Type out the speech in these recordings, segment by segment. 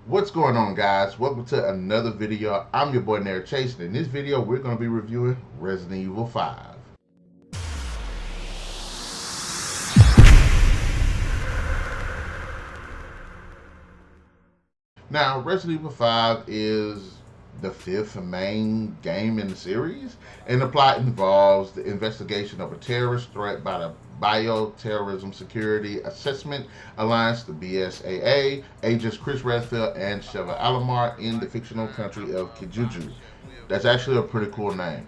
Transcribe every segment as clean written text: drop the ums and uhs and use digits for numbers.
What's going on, guys? Welcome to another video. I'm your boy NarikChase, and in this video we're going to be reviewing Resident Evil 5. Now, Resident Evil 5 is the fifth main game in the series, and the plot involves the investigation of a terrorist threat by the Bioterrorism Security Assessment Alliance, the BSAA, agents Chris Redfield and Sheva Alomar in the fictional country of Kijuju. That's actually a pretty cool name.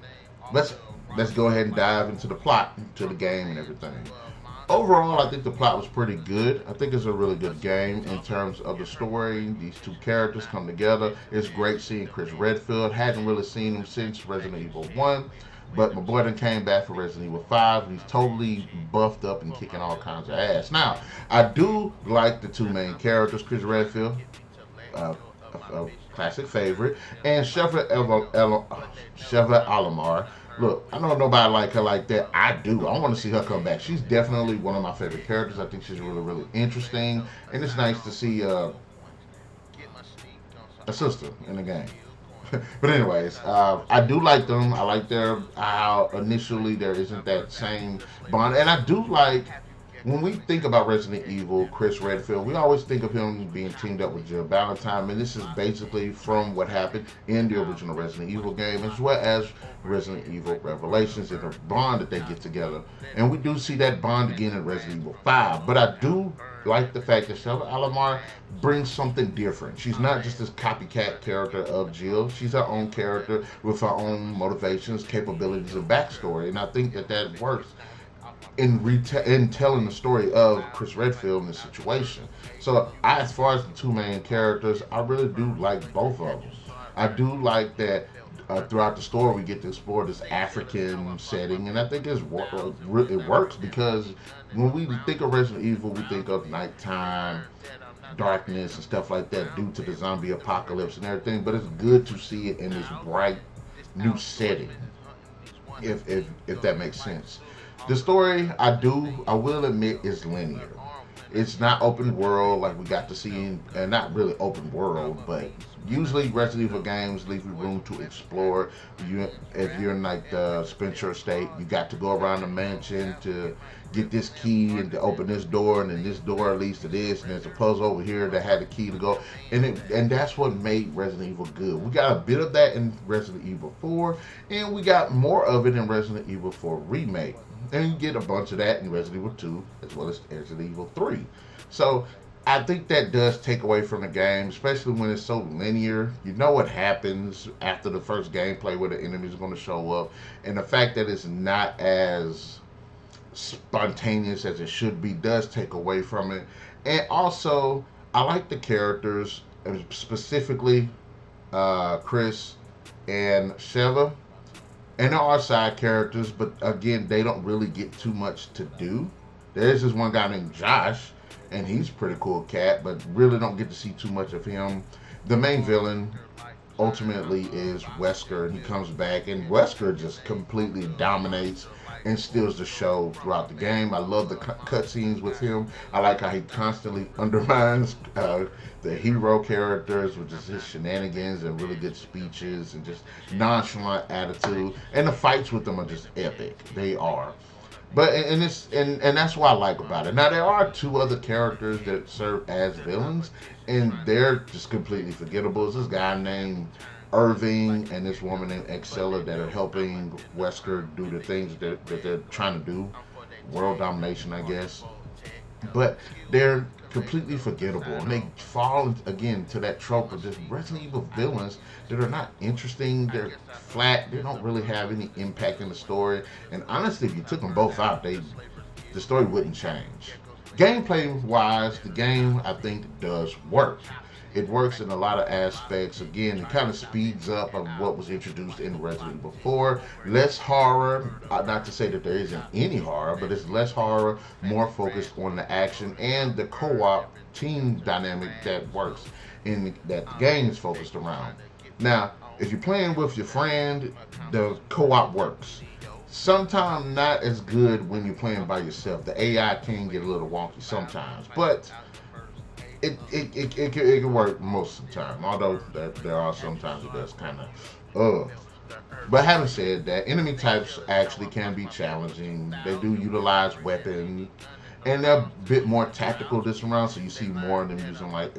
Let's let's go ahead and dive into the plot, to the game and everything. Overall, I think the plot was pretty good. I think it's a really good game in terms of the story. These two characters come together. It's great seeing Chris Redfield. Hadn't really seen him since Resident Evil 1. But my boy done came back for Resident Evil 5, and he's totally buffed up and kicking all kinds of ass. Now, I do like the two main characters, Chris Redfield, uh, a classic favorite, and Sheva Alomar. Look, I know nobody like her like that. I do. I want to see her come back. She's definitely one of my favorite characters. I think she's really, really interesting, and it's nice to see a sister in the game. But anyways, I do like them. I like their how initially there isn't that same bond, and I do like when we think about Resident Evil, Chris Redfield, we always think of him being teamed up with Jill Valentine, and this is basically from what happened in the original Resident Evil game, as well as Resident Evil Revelations and the bond that they get together. And we do see that bond again in Resident Evil 5, but I do like the fact that Sheva Alomar brings something different. She's not just this copycat character of Jill. She's her own character with her own motivations, capabilities, and backstory, and I think that that works in telling the story of Chris Redfield in this situation. So as far as the two main characters, I really do like both of them. I do like that throughout the story we get to explore this African setting, and I think it works because when we think of Resident Evil, we think of nighttime, darkness, and stuff like that due to the zombie apocalypse and everything. But it's good to see it in this bright new setting, if that makes sense. The story, I will admit, is linear. It's not open world like we got to see and not really open world, but usually Resident Evil games leave you room to explore. If you're in like the Spencer estate, you got to go around the mansion to get this key and to open this door, and then this door leads to this, and there's a puzzle over here that had the key to go, and that's what made Resident Evil good. We got a bit of that in Resident Evil 4, and we got more of it in Resident Evil 4 Remake. And you get a bunch of that in Resident Evil 2 as well as Resident Evil 3. So I think that does take away from the game, especially when it's so linear. You know what happens after the first gameplay where the enemies are going to show up. And the fact that it's not as spontaneous as it should be does take away from it. And also, I like the characters, specifically Chris and Sheva. And there are side characters, but again, they don't really get too much to do. There's this one guy named Josh, and he's a pretty cool cat, but really don't get to see too much of him. The main villain ultimately is Wesker, and he comes back, and Wesker just completely dominates and steals the show throughout the game. I love the cutscenes with him. I like how he constantly undermines the hero characters with just his shenanigans and really good speeches and just nonchalant attitude. And the fights with them are just epic. They are. But and that's what I like about it. Now there are two other characters that serve as villains, and they're just completely forgettable. It's this guy named Irving and this woman named Excella that are helping Wesker do the things that they're trying to do, world domination, I guess. But they're completely forgettable, and they fall again to that trope of just Resident Evil villains that are not interesting. They're flat. They don't really have any impact in the story. And honestly, if you took them both out, the story wouldn't change. Gameplay wise, the game I think does work. It works in a lot of aspects. Again, it kind of speeds up of what was introduced in Resident Evil 4. Less horror, not to say that there isn't any horror, but it's less horror, more focused on the action and the co-op team dynamic that works that the game is focused around. Now, if you're playing with your friend, the co-op works. Sometimes not as good when you're playing by yourself. The AI can get a little wonky sometimes, but it can work most of the time. Although there are sometimes it does kind of. But having said that, enemy types actually can be challenging. They do utilize weapons, and they're a bit more tactical this round. So you see more of them using like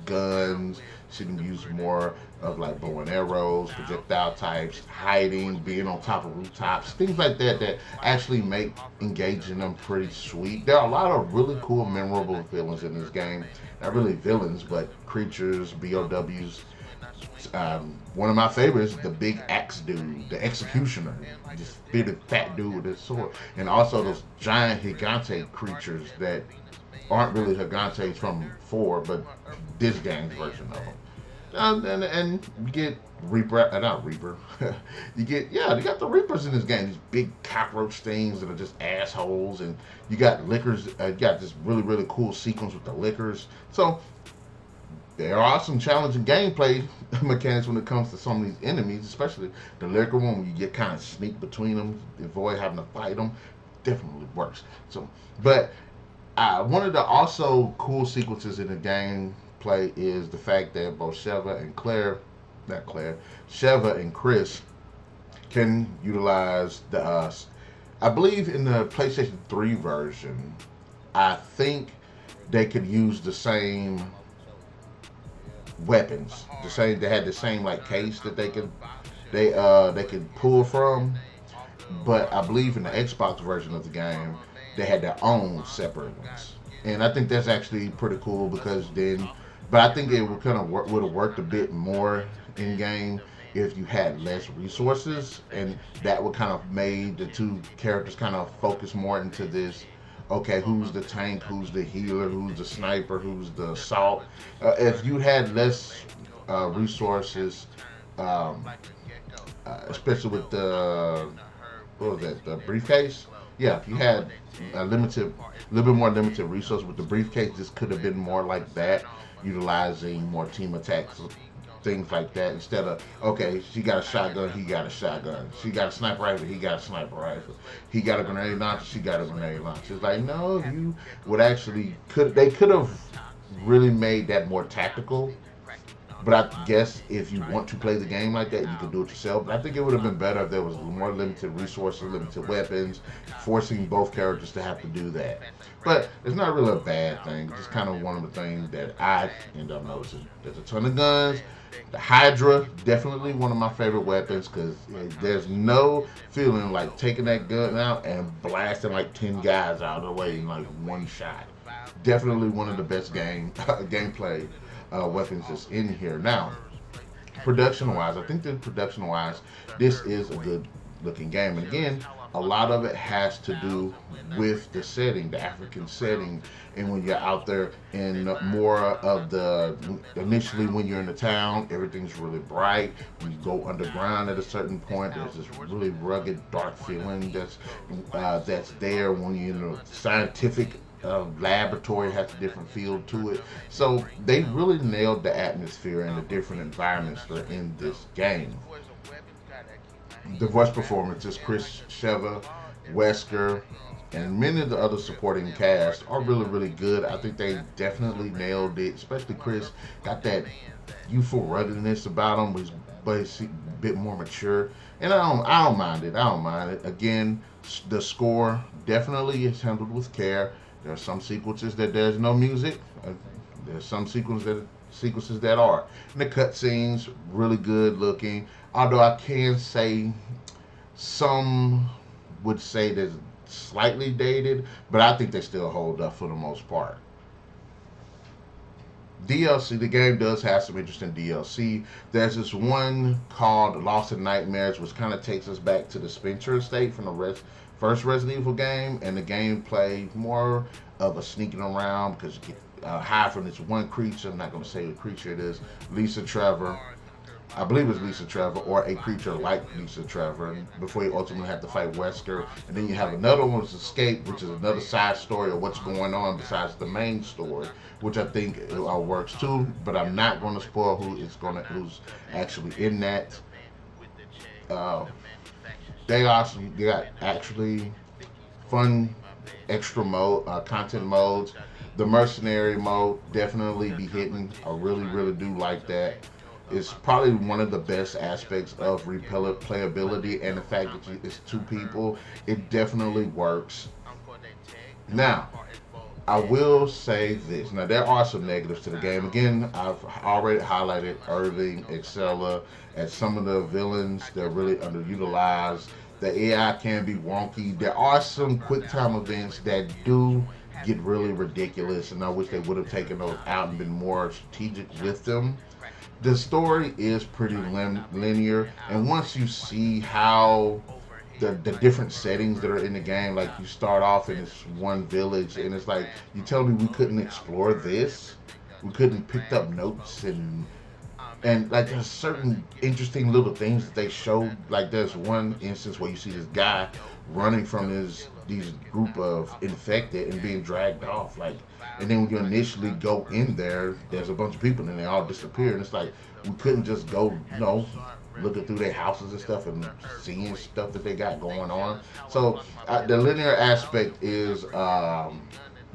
guns. See them use more of like bow and arrows, projectile types, hiding, being on top of rooftops, things like that that actually make engaging them pretty sweet. There are a lot of really cool, memorable villains in this game. Not really villains, but creatures, BOWs. One of my favorites, the big axe dude, the executioner, this big fat dude with his sword, and also those giant gigante creatures that aren't really gigantes from 4, but this game's version of them. And you get Reaper, not Reaper. You get you got the Reapers in this game. These big cockroach things that are just assholes, and you got lickers. You got this really cool sequence with the lickers. So there are some challenging gameplay mechanics when it comes to some of these enemies, especially the liquor one when you get kind of sneak between them, avoid having to fight them. Definitely works. So, but one of the also cool sequences in the gameplay is the fact that both Sheva and Sheva and Chris can utilize the. I believe in the PlayStation 3 version, I think they could use the same weapons. They had the same like case that they could pull from. But I believe in the Xbox version of the game, they had their own separate ones, and I think that's actually pretty cool because then. But I think it would kind of would have worked a bit more in game if you had less resources, and that would kind of made the two characters kind of focus more into this. Okay, who's the tank? Who's the healer? Who's the sniper? Who's the assault? If you had less resources, um, especially with the what was that? The briefcase. Yeah, if you had a little bit more limited resource with the briefcase, this could have been more like that, utilizing more team attacks, things like that. Instead of okay, she got a shotgun, he got a shotgun. She got a sniper rifle, he got a sniper rifle. He got a grenade launcher, she got a grenade launcher. It's like no, you would actually they could have really made that more tactical. But I guess if you want to play the game like that, you can do it yourself. But I think it would have been better if there was more limited resources, limited weapons, forcing both characters to have to do that. But it's not really a bad thing. It's just kind of one of the things that I end up noticing. There's a ton of guns. The Hydra, definitely one of my favorite weapons because there's no feeling like taking that gun out and blasting like 10 guys out of the way in like one shot. Definitely one of the best gameplay weapons that's in here. Now, production-wise, I think that production-wise, this is a good looking game. And again, a lot of it has to do with the setting, the African setting, and when you're out there in more of the initially when you're in the town, everything's really bright. When you go underground at a certain point, there's this really rugged, dark feeling that's there. When you're in a scientific laboratory, has a different feel to it. So they really nailed the atmosphere and the different environments that are in this game. The voice performances, Chris, Sheva, Wesker, and many of the other supporting cast are really good. I think they definitely nailed it. Especially Chris got that youthful ruggedness about him, but he's a bit more mature, and I don't mind it. I don't mind it. Again, the score definitely is handled with care. There are some sequences that there's no music. There's some sequences that are. And the cutscenes really good looking. Although I can say some would say they're slightly dated, but I think they still hold up for the most part. DLC, the game does have some interesting DLC. There's this one called Lost in Nightmares, which kind of takes us back to the Spencer estate from the first Resident Evil game, and the gameplay more of a sneaking around because you get hide from this one creature. I'm not going to say the creature it is. Lisa Trevor. I believe it's Lisa Trevor or a creature like Lisa Trevor before you ultimately have to fight Wesker. And then you have another one, Escape, which is another side story of what's going on besides the main story, which I think works too. But I'm not going to spoil who's actually in that. They got actually fun extra content modes. The mercenary mode definitely be hitting. I really do like that. It's probably one of the best aspects of replayability, and the fact that it's two people, it definitely works. Now, I will say this. Now, there are some negatives to the game. Again, I've already highlighted Irving, Excella, as some of the villains. They're really underutilized. The AI can be wonky. There are some quick time events that do get really ridiculous, and I wish they would have taken those out and been more strategic with them. The story is pretty linear, and once you see how the different settings that are in the game, like you start off in this one village, and it's like, you tell me we couldn't explore this, we couldn't pick up notes, and like there's certain interesting little things that they showed. Like there's one instance where you see this guy running from these group of infected and being dragged off, like, and then when you initially go in there, there's a bunch of people and they all disappear, and it's like we couldn't just go, looking through their houses and stuff and seeing stuff that they got going on. So the linear aspect is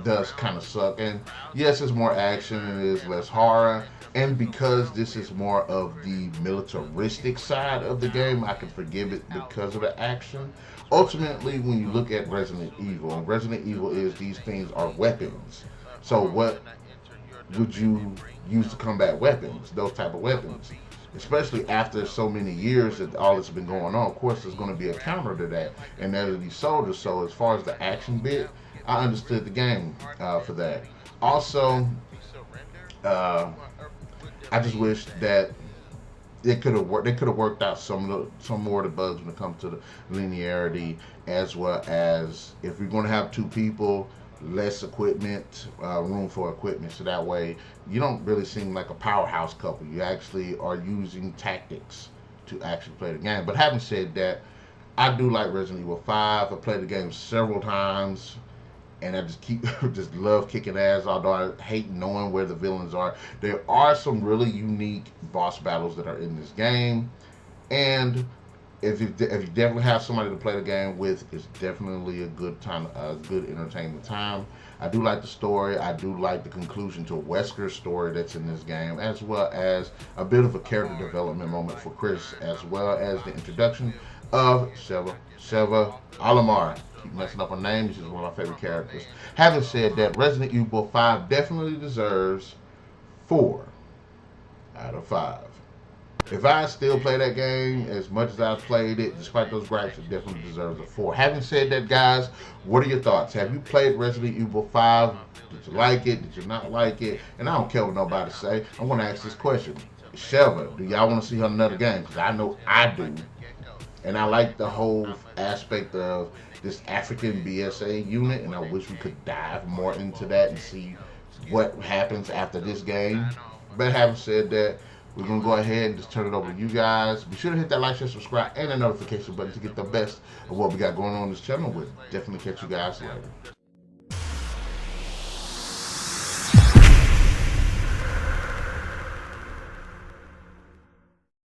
does kind of suck. And yes, it's more action and it is less horror. And because this is more of the militaristic side of the game, I can forgive it because of the action. Ultimately, when you look at Resident Evil is these things are weapons. So what would you use to combat weapons? Those type of weapons. Especially after so many years that all this has been going on, of course, there's going to be a counter to that, and that is these soldiers. So as far as the action bit, I understood the game for that. Also, I just wish that it could have worked. They could have worked out some more of the bugs when it comes to the linearity, as well as if we're going to have two people, less equipment, room for equipment, so that way you don't really seem like a powerhouse couple. You actually are using tactics to actually play the game. But having said that, I do like Resident Evil 5. I played the game several times, and I just love kicking ass, although I hate knowing where the villains are. There are some really unique boss battles that are in this game, and if you definitely have somebody to play the game with, it's definitely a good time, a good entertainment time. I do like the story. I do like the conclusion to Wesker's story that's in this game, as well as a bit of a character development moment for Chris, as well as the introduction of Sheva Alomar. Keep messing up her name. She's one of my favorite characters. Having said that, Resident Evil 5 definitely deserves 4 out of 5. If I still play that game as much as I've played it, despite those gripes, it definitely deserves a 4. Having said that, guys, what are your thoughts? Have you played Resident Evil 5? Did you like it? Did you not like it? And I don't care what nobody say. I want to ask this question. Sheva, do y'all want to see her another game? Because I know I do. And I like the whole aspect of this African BSA unit, and I wish we could dive more into that and see what happens after this game. But having said that, we're going to go ahead and just turn it over to you guys. Be sure to hit that like, share, subscribe, and the notification button to get the best of what we got going on this channel. We'll definitely catch you guys later.